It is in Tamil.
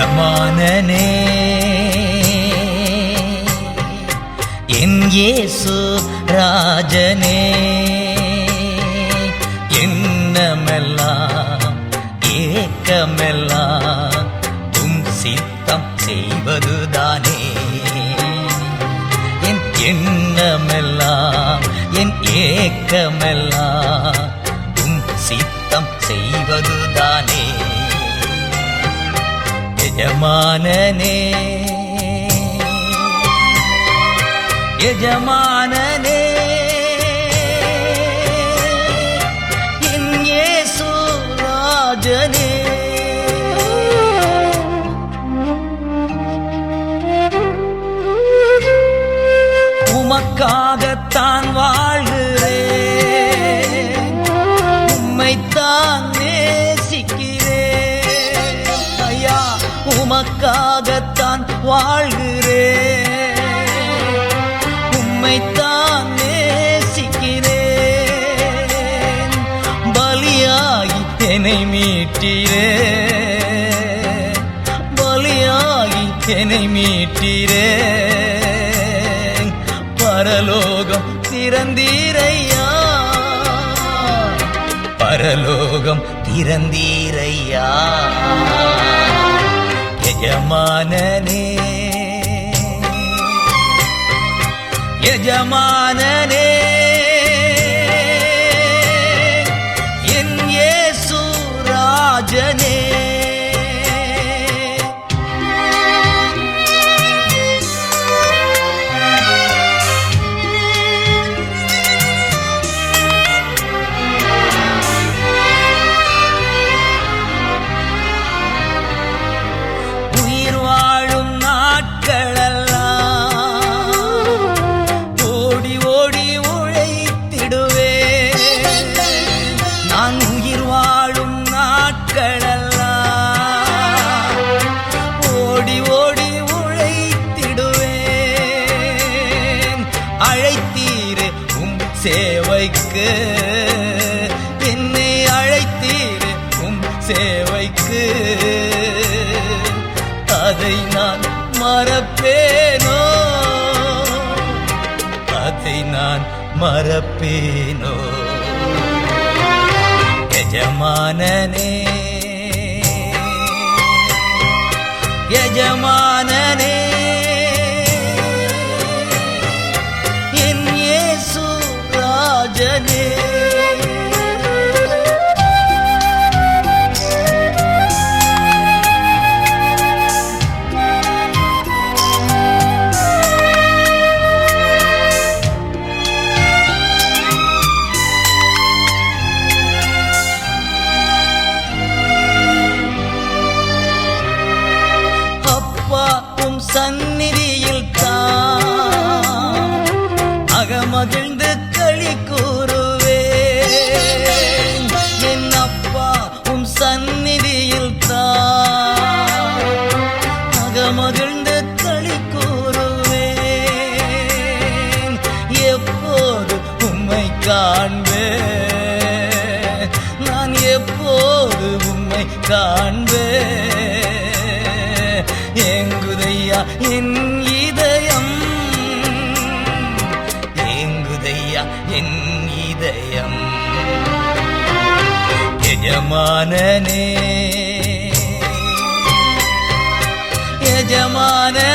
எஜமானனே என் இயேசு ராஜனே, எண்ணமெல்லாம் ஏக்கமெல்லாம் உம் சித்தம் செய்வதுதானே. என் எண்ணமெல்லாம் என் ஏக்கமெல்லாம் உம் சித்தம் செய்வதுதானே. எஜமானனே எஜமானனே என் இயேசு ராஜனே. உமக்காகத்தான் வாழ்கிறேன், உம்மைத்தான் நேசிக்கிறேன் ஐயா. உமக்காகத்தான் வாழ்கிறேன், உம்மைத்தான் நேசிக்கிறேன். பலியாகி என்னை மீட்டீரே, பலியாகி என்னை மீட்டீரே. பரலோகம் திறந்தீரையா, பரலோகம் திறந்தீரையா. எஜமானனே எஜமானனே என் இயேசு ராஜனே. அழைத்தீரே உம் சேவைக்கு, என்னை அழைத்தீரே உம் சேவைக்கு. அதை நான் மறப்பேனோ, அதை நான் மறப்பேனோ. எஜமானனே எஜமானனே என் இயேசு ராஜனே. அப்பா உம் சந்நிதியில் தான் அகமகிழ்ந்து களி கூறுவேன். என் அப்பா உம் சந்நிதியில் தான் அகமகிழ்ந்து களி கூறுவேன். எப்போது உம்மை காண்பேன், நான் எப்போது உம்மை காண்பேன். ஏங்குதையா என் இதயம், ஏங்குதையா என் இதயம். எஜமானனே எஜமானனே